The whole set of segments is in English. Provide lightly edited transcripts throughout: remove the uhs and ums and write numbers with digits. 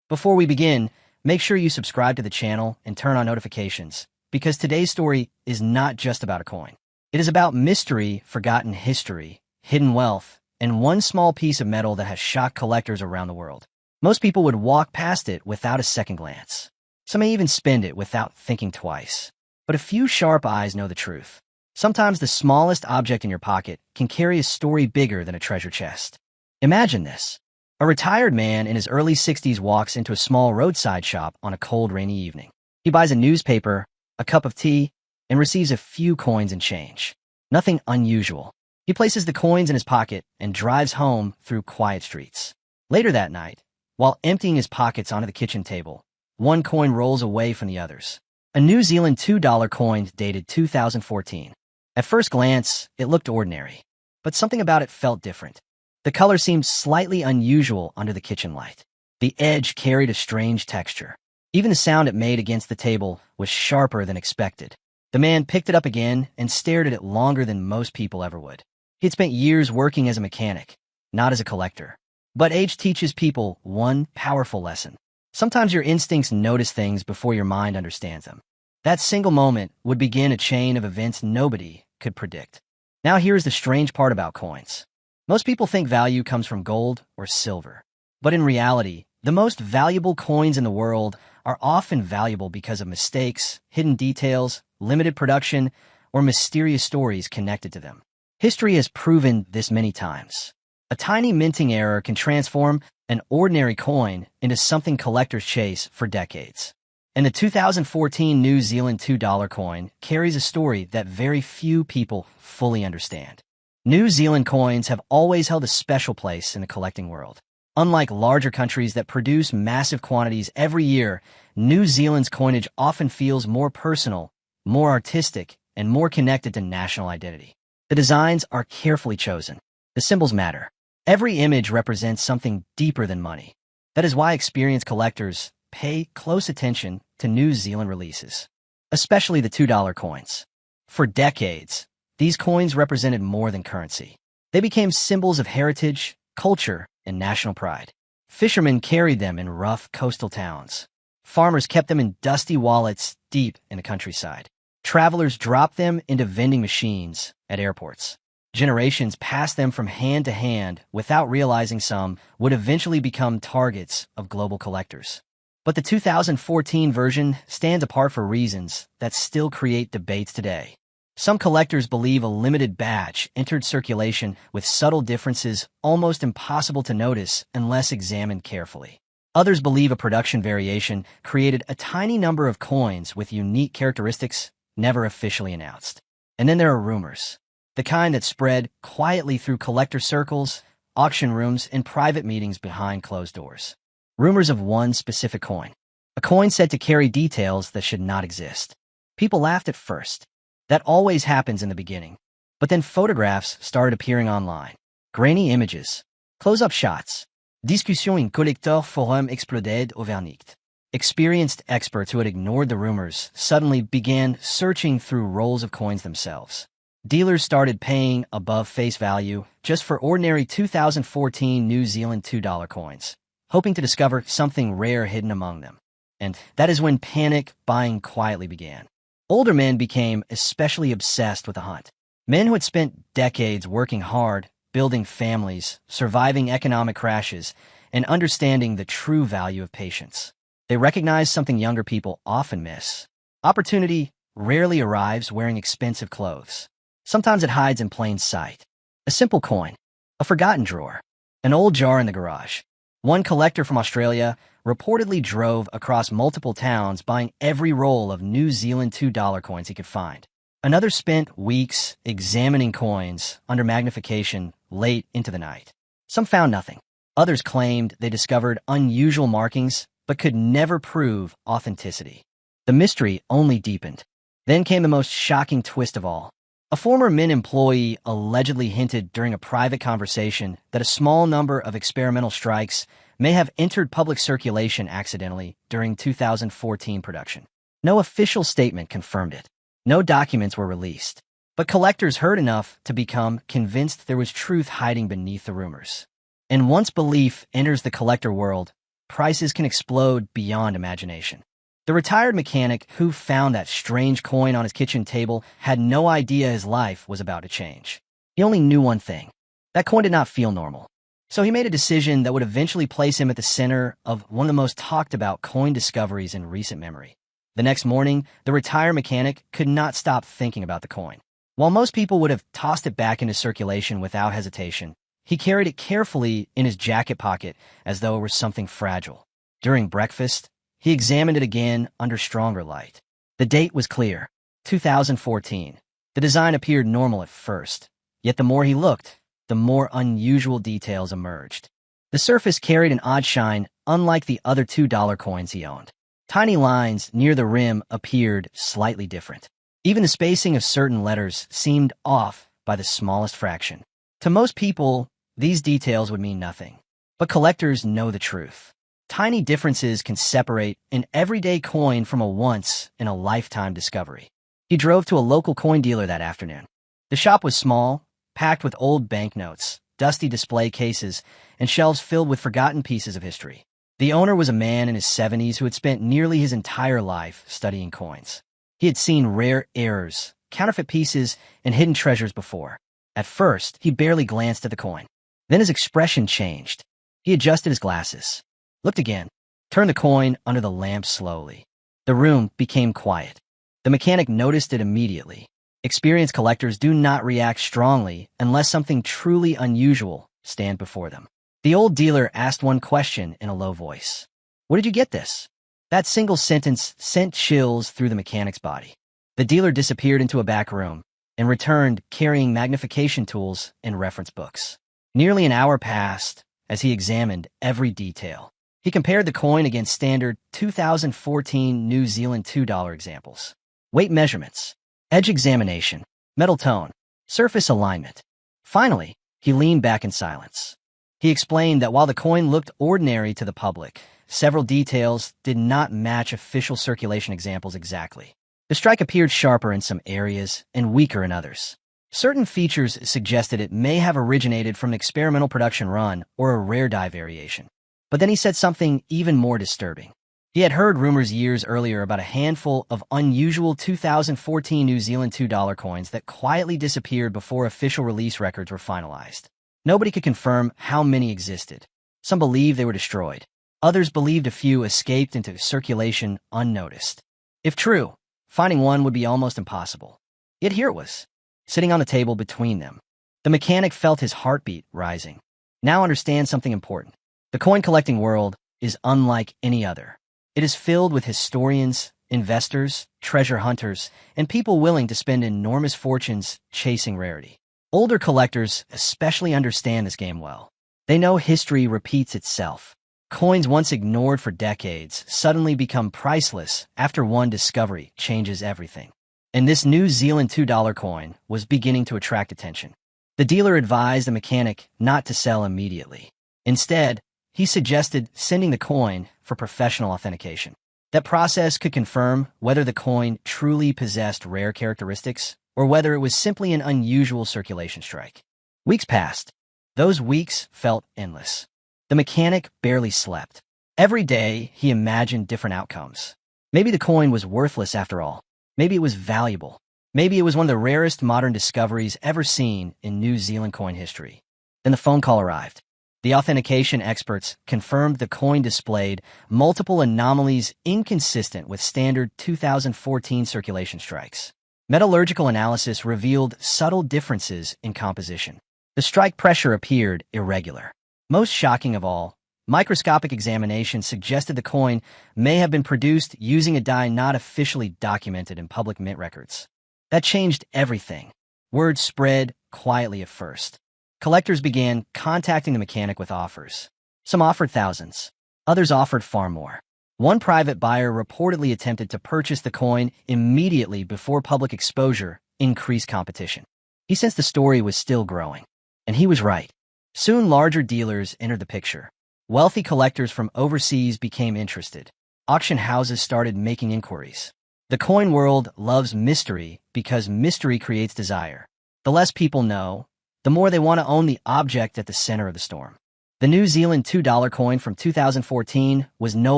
Before we begin, make sure you subscribe to the channel and turn on notifications, because today's story is not just about a coin. It is about mystery, forgotten history, hidden wealth, and one small piece of metal that has shocked collectors around the world. Most people would walk past it without a second glance. Some may even spend it without thinking twice. But a few sharp eyes know the truth. Sometimes the smallest object in your pocket can carry a story bigger than a treasure chest. Imagine this. A retired man in his early 60s walks into a small roadside shop on a cold, rainy evening. He buys a newspaper, a cup of tea, and receives a few coins and change. Nothing unusual. He places the coins in his pocket and drives home through quiet streets. Later that night, while emptying his pockets onto the kitchen table, one coin rolls away from the others. A New Zealand $2 coin dated 2014. At first glance, it looked ordinary, but something about it felt different. The color seemed slightly unusual under the kitchen light. The edge carried a strange texture. Even the sound it made against the table was sharper than expected. The man picked it up again and stared at it longer than most people ever would. He had spent years working as a mechanic, not as a collector. But age teaches people one powerful lesson. Sometimes your instincts notice things before your mind understands them. That single moment would begin a chain of events nobody could predict. Now here's the strange part about coins. Most people think value comes from gold or silver. But in reality, the most valuable coins in the world are often valuable because of mistakes, hidden details, limited production, or mysterious stories connected to them. History has proven this many times. A tiny minting error can transform an ordinary coin into something collectors chase for decades. And the 2014 New Zealand $2 coin carries a story that very few people fully understand. New Zealand coins have always held a special place in the collecting world. Unlike larger countries that produce massive quantities every year, New Zealand's coinage often feels more personal, more artistic, and more connected to national identity. The designs are carefully chosen. The symbols matter. Every image represents something deeper than money. That is why experienced collectors pay close attention to New Zealand releases, especially the $2 coins. For decades, these coins represented more than currency. They became symbols of heritage, culture, and national pride. Fishermen carried them in rough coastal towns. Farmers kept them in dusty wallets deep in the countryside. Travelers dropped them into vending machines at airports. Generations passed them from hand to hand without realizing some would eventually become targets of global collectors. But the 2014 version stands apart for reasons that still create debates today. Some collectors believe a limited batch entered circulation with subtle differences almost impossible to notice unless examined carefully. Others believe a production variation created a tiny number of coins with unique characteristics never officially announced. And then there are rumors, the kind that spread quietly through collector circles, auction rooms, and private meetings behind closed doors. Rumors of one specific coin, a coin said to carry details that should not exist. People laughed at first. That always happens in the beginning. But then photographs started appearing online. Grainy images, close-up shots. Discussion in collector forum exploded au verdict. Experienced experts who had ignored the rumors suddenly began searching through rolls of coins themselves. Dealers started paying above face value just for ordinary 2014 New Zealand $2 coins, hoping to discover something rare hidden among them. And that is when panic buying quietly began. Older men became especially obsessed with the hunt. Men who had spent decades working hard, building families, surviving economic crashes, and understanding the true value of patience. They recognized something younger people often miss. Opportunity rarely arrives wearing expensive clothes. Sometimes it hides in plain sight. A simple coin, a forgotten drawer, an old jar in the garage. One collector from Australia reportedly drove across multiple towns buying every roll of New Zealand $2 coins he could find. Another spent weeks examining coins under magnification late into the night. Some found nothing. Others claimed they discovered unusual markings but could never prove authenticity. The mystery only deepened. Then came the most shocking twist of all. A former Mint employee allegedly hinted during a private conversation that a small number of experimental strikes may have entered public circulation accidentally during 2014 production. No official statement confirmed it. No documents were released. But collectors heard enough to become convinced there was truth hiding beneath the rumors. And once belief enters the collector world, prices can explode beyond imagination. The retired mechanic who found that strange coin on his kitchen table had no idea his life was about to change. He only knew one thing. That coin did not feel normal. So he made a decision that would eventually place him at the center of one of the most talked about coin discoveries in recent memory. The next morning, the retired mechanic could not stop thinking about the coin. While most people would have tossed it back into circulation without hesitation, he carried it carefully in his jacket pocket as though it were something fragile. During breakfast, he examined it again under stronger light. The date was clear, 2014. The design appeared normal at first, yet the more he looked, the more unusual details emerged. The surface carried an odd shine, unlike the other $2 coins he owned. Tiny lines near the rim appeared slightly different. Even the spacing of certain letters seemed off by the smallest fraction. To most people, these details would mean nothing. But collectors know the truth. Tiny differences can separate an everyday coin from a once-in-a-lifetime discovery. He drove to a local coin dealer that afternoon. The shop was small, packed with old banknotes, dusty display cases, and shelves filled with forgotten pieces of history. The owner was a man in his 70s who had spent nearly his entire life studying coins. He had seen rare errors, counterfeit pieces, and hidden treasures before. At first, he barely glanced at the coin. Then his expression changed. He adjusted his glasses, looked again, turned the coin under the lamp slowly. The room became quiet. The mechanic noticed it immediately. Experienced collectors do not react strongly unless something truly unusual stands before them. The old dealer asked one question in a low voice. "Where did you get this?" That single sentence sent chills through the mechanic's body. The dealer disappeared into a back room and returned carrying magnification tools and reference books. Nearly an hour passed as he examined every detail. He compared the coin against standard 2014 New Zealand $2 examples. Weight measurements, edge examination, metal tone, surface alignment. Finally, he leaned back in silence. He explained that while the coin looked ordinary to the public, several details did not match official circulation examples exactly. The strike appeared sharper in some areas and weaker in others. Certain features suggested it may have originated from an experimental production run or a rare die variation. But then he said something even more disturbing. He had heard rumors years earlier about a handful of unusual 2014 New Zealand $2 coins that quietly disappeared before official release records were finalized. Nobody could confirm how many existed. Some believed they were destroyed. Others believed a few escaped into circulation unnoticed. If true, finding one would be almost impossible. Yet here it was, sitting on the table between them. The mechanic felt his heartbeat rising. Now understand something important. The coin collecting world is unlike any other. It is filled with historians, investors, treasure hunters, and people willing to spend enormous fortunes chasing rarity. Older collectors especially understand this game well. They know history repeats itself. Coins once ignored for decades suddenly become priceless after one discovery changes everything. And this New Zealand $2 coin was beginning to attract attention. The dealer advised the mechanic not to sell immediately. Instead, he suggested sending the coin for professional authentication. That process could confirm whether the coin truly possessed rare characteristics or whether it was simply an unusual circulation strike. Weeks passed. Those weeks felt endless. The mechanic barely slept. Every day, he imagined different outcomes. Maybe the coin was worthless after all. Maybe it was valuable. Maybe it was one of the rarest modern discoveries ever seen in New Zealand coin history. Then the phone call arrived. The authentication experts confirmed the coin displayed multiple anomalies inconsistent with standard 2014 circulation strikes. Metallurgical analysis revealed subtle differences in composition. The strike pressure appeared irregular. Most shocking of all, microscopic examination suggested the coin may have been produced using a die not officially documented in public mint records. That changed everything. Word spread quietly at first. Collectors began contacting the mechanic with offers. Some offered thousands. Others offered far more. One private buyer reportedly attempted to purchase the coin immediately before public exposure increased competition. He sensed the story was still growing. And he was right. Soon larger dealers entered the picture. Wealthy collectors from overseas became interested. Auction houses started making inquiries. The coin world loves mystery because mystery creates desire. The less people know, the more they want to own the object at the center of the storm. The New Zealand $2 coin from 2014 was no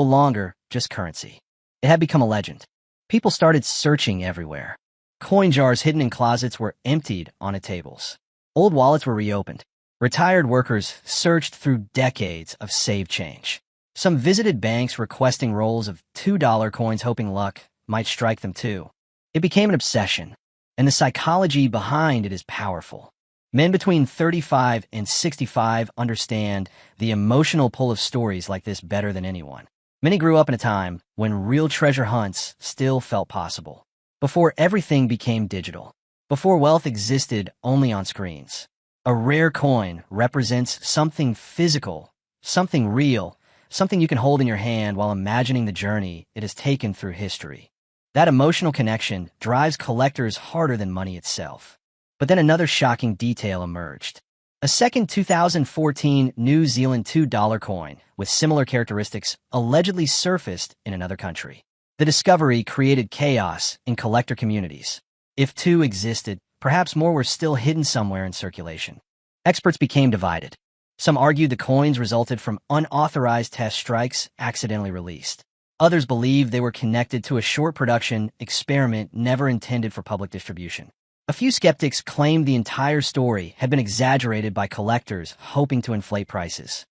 longer just currency. It had become a legend. People started searching everywhere. Coin jars hidden in closets were emptied onto tables. Old wallets were reopened. Retired workers searched through decades of saved change. Some visited banks requesting rolls of $2 coins hoping luck might strike them too. It became an obsession, and the psychology behind it is powerful. Men between 35 and 65 understand the emotional pull of stories like this better than anyone. Many grew up in a time when real treasure hunts still felt possible. Before everything became digital. Before wealth existed only on screens. A rare coin represents something physical, something real, something you can hold in your hand while imagining the journey it has taken through history. That emotional connection drives collectors harder than money itself. But then another shocking detail emerged. A second 2014 New Zealand $2 coin with similar characteristics allegedly surfaced in another country. The discovery created chaos in collector communities. If two existed, perhaps more were still hidden somewhere in circulation. Experts became divided. Some argued the coins resulted from unauthorized test strikes accidentally released. Others believed they were connected to a short production experiment never intended for public distribution. A few skeptics claimed the entire story had been exaggerated by collectors hoping to inflate prices.